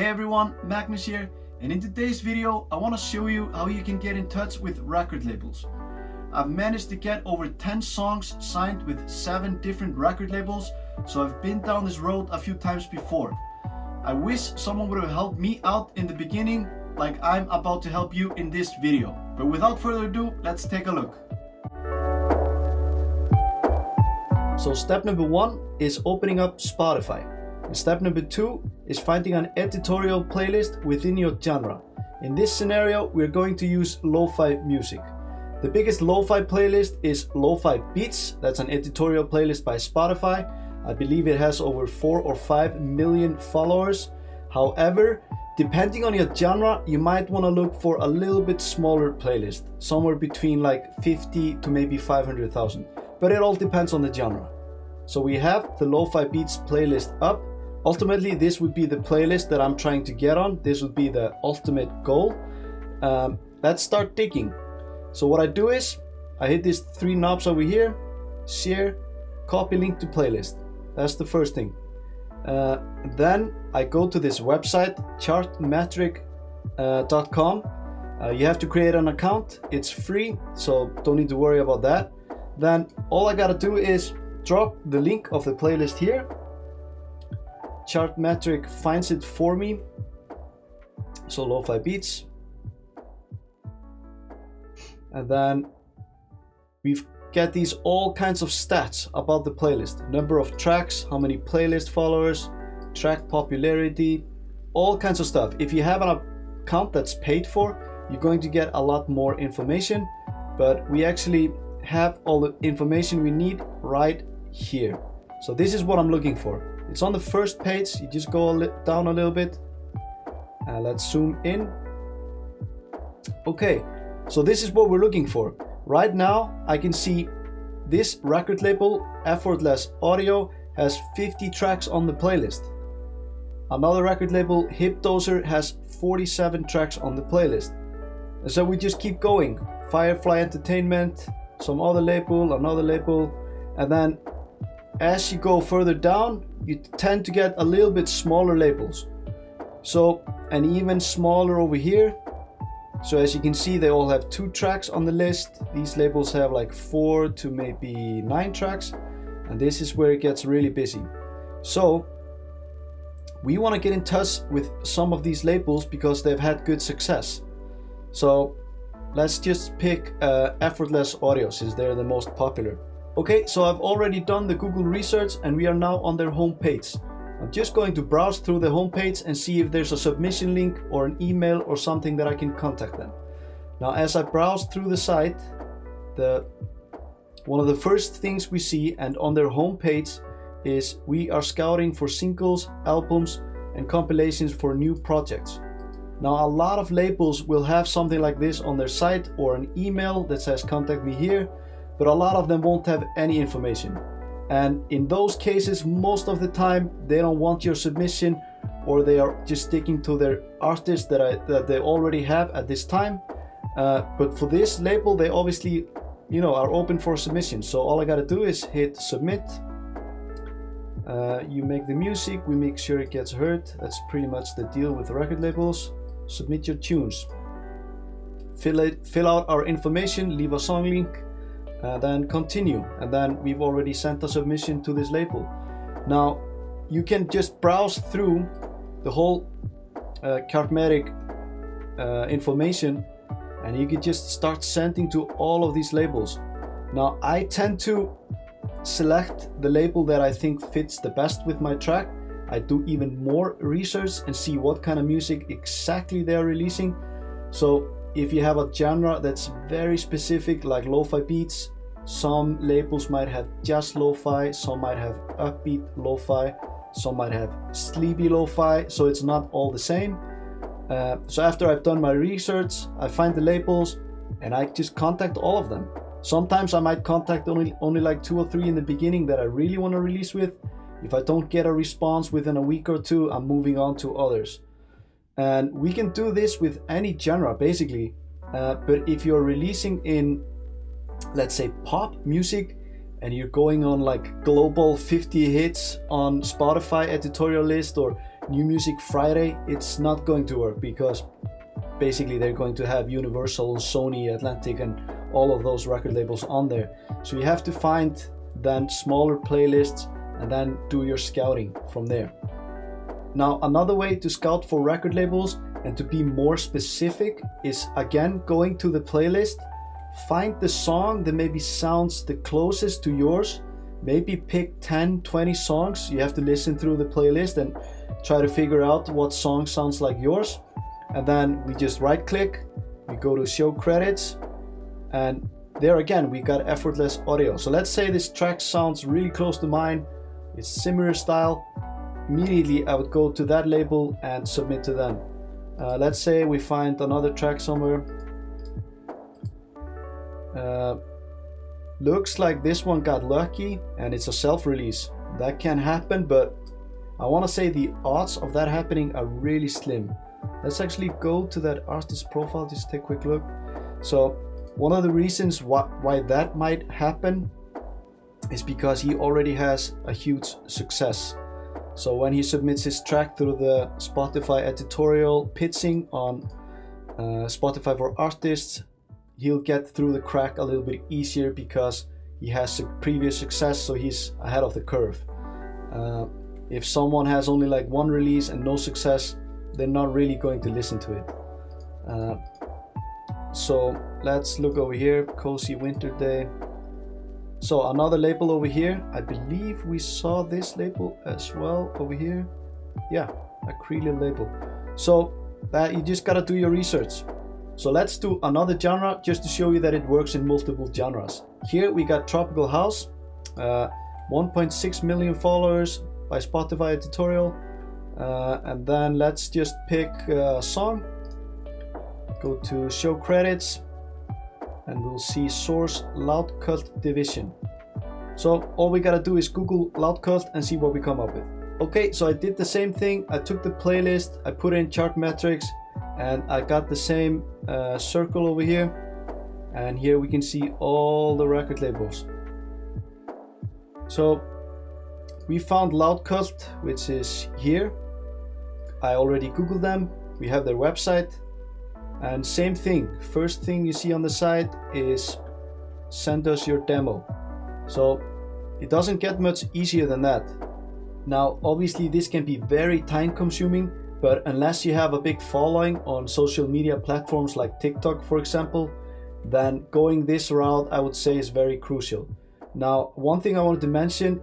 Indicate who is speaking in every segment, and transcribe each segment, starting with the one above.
Speaker 1: Hey everyone, Magnus here, and in today's video I want to show you how you can get in touch with record labels. I've managed to get over 10 songs signed with 7 different record labels, so I've been down this road a few times before. I wish someone would have helped me out in the beginning like I'm about to help you in this video. But without further ado, let's take a look. So step number 1 is opening up Spotify. And step number 2 is finding an editorial playlist within your genre. In this scenario, we're going to use lo-fi music. The biggest lo-fi playlist is Lo-Fi Beats. That's an editorial playlist by Spotify. I believe it has over 4 or 5 million followers. However, depending on your genre, you might want to look for a little bit smaller playlist, somewhere between like 50 to maybe 500,000. But it all depends on the genre. So we have the Lo-Fi Beats playlist up. Ultimately, this would be the playlist that I'm trying to get on. This would be the ultimate goal. Let's start digging. So what I do is, I hit these 3 knobs over here, share, copy link to playlist. That's the first thing. Then I go to this website, chartmetric.com. You have to create an account. It's free, so don't need to worry about that. Then all I gotta do is drop the link of the playlist here. Chartmetric finds it for me. So Lo-Fi Beats. And then we get these all kinds of stats about the playlist. Number of tracks, how many playlist followers, track popularity, all kinds of stuff. If you have an account that's paid for, you're going to get a lot more information, but we actually have all the information we need right here. So this is what I'm looking for. It's on the first page. You just go down a little bit. Let's zoom in. Okay, so this is what we're looking for. Right now, I can see this record label, Effortless Audio, has 50 tracks on the playlist. Another record label, Hipdozer, has 47 tracks on the playlist. And so we just keep going. Firefly Entertainment, some other label, another label, and then as you go further down, you tend to get a little bit smaller labels. So, and even smaller over here. So as you can see, they all have 2 tracks on the list. These labels have like 4 to maybe 9 tracks. And this is where it gets really busy. So we want to get in touch with some of these labels because they've had good success. So let's just pick Effortless Audio since they're the most popular. Okay, so I've already done the Google research and we are now on their homepage. I'm just going to browse through the homepage and see if there's a submission link or an email or something that I can contact them. Now, as I browse through the site, one of the first things we see and on their homepage is we are scouting for singles, albums, and compilations for new projects. Now, a lot of labels will have something like this on their site or an email that says contact me here, but a lot of them won't have any information. And in those cases, most of the time, they don't want your submission or they are just sticking to their artists that they already have at this time. But for this label, they obviously, are open for submission. So all I gotta do is hit submit. You make the music, we make sure it gets heard. That's pretty much the deal with the record labels. Submit your tunes. Fill out our information, leave a song link. Then continue, and then we've already sent a submission to this label. Now you can just browse through the whole Chartmetric information and you can just start sending to all of these labels. Now I tend to select the label that I think fits the best with my track. I do even more research and see what kind of music exactly they are releasing. So if you have a genre that's very specific like Lo-Fi Beats, some labels might have just lo-fi, some might have upbeat lo-fi, some might have sleepy lo-fi, so it's not all the same. So after I've done my research, I find the labels and I just contact all of them. Sometimes I might contact only like 2 or 3 in the beginning that I really want to release with. If I don't get a response within a week or 2, I'm moving on to others. And we can do this with any genre basically, but if you're releasing in, let's say, pop music and you're going on like global 50 hits on Spotify editorial list, or New Music Friday, it's not going to work because basically they're going to have Universal, Sony, Atlantic and all of those record labels on there. So you have to find then smaller playlists and then do your scouting from there. Now another way to scout for record labels and to be more specific is again going to the playlist, find the song that maybe sounds the closest to yours, maybe pick 10-20 songs. You have to listen through the playlist and try to figure out what song sounds like yours. And then we just right click, we go to show credits, and there again we got effortless audio. So let's say this track sounds really close to mine, it's similar style. Immediately I would go to that label and submit to them. Let's say we find another track somewhere. Looks like this one got lucky and it's a self-release. That can happen, but I want to say the odds of that happening are really slim. Let's actually go to that artist profile, just take a quick look. So one of the reasons why that might happen is because he already has a huge success. So when he submits his track through the Spotify editorial pitching on Spotify for Artists, he'll get through the crack a little bit easier because he has a previous success, so he's ahead of the curve. If someone has only like one release and no success, they're not really going to listen to it. So let's look over here, Cozy Winter Day. So another label over here, I believe we saw this label as well over here. Yeah, Acrylic label. So that you just gotta do your research. So let's do another genre just to show you that it works in multiple genres. Here we got Tropical House, 1.6 million followers by Spotify editorial. And then let's just pick a song, go to show credits, and we'll see source Loud Cult Division. So all we gotta do is Google Loud Cult and see what we come up with. Okay, so I did the same thing. I took the playlist, I put in Chartmetrics, and I got the same circle over here. And here we can see all the record labels. So we found Loud Cult, which is here. I already Googled them. We have their website. And same thing, first thing you see on the side is send us your demo. So it doesn't get much easier than that. Now obviously this can be very time consuming, but unless you have a big following on social media platforms like TikTok for example, then going this route I would say is very crucial. Now one thing I wanted to mention,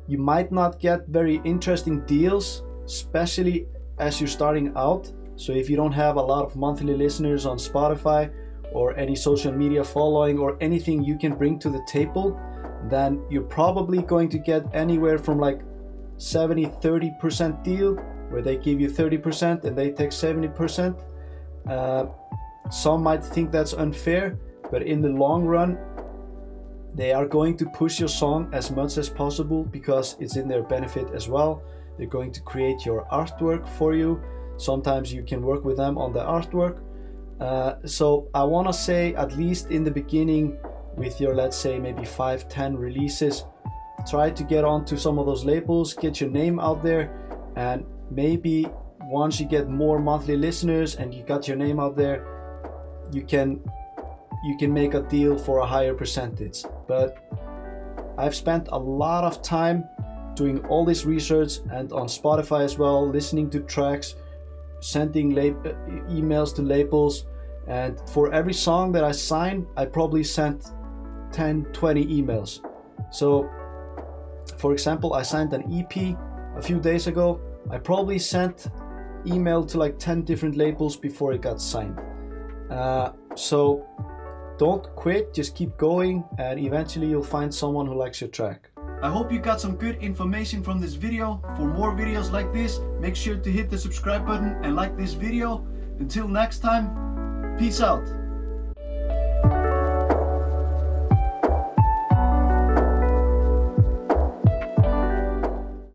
Speaker 1: you might not get very interesting deals, especially as you're starting out. So if you don't have a lot of monthly listeners on Spotify or any social media following or anything you can bring to the table, then you're probably going to get anywhere from like 70-30% deal where they give you 30% and they take 70%. Some might think that's unfair, but in the long run they are going to push your song as much as possible because it's in their benefit as well. They're going to create your artwork for you. Sometimes you can work with them on the artwork. So I want to say at least in the beginning with your, let's say maybe 5-10 releases, try to get onto some of those labels, get your name out there, and maybe once you get more monthly listeners and you got your name out there, you can make a deal for a higher percentage. But I've spent a lot of time doing all this research and on Spotify as well, listening to tracks, sending emails to labels, and for every song that I sign I probably sent 10-20 emails. So for example, I signed an EP a few days ago. I probably sent email to like 10 different labels before it got signed. So don't quit, just keep going, and eventually you'll find someone who likes your track. I hope you got some good information from this video. For more videos like this, make sure to hit the subscribe button and like this video. Until next time, peace out.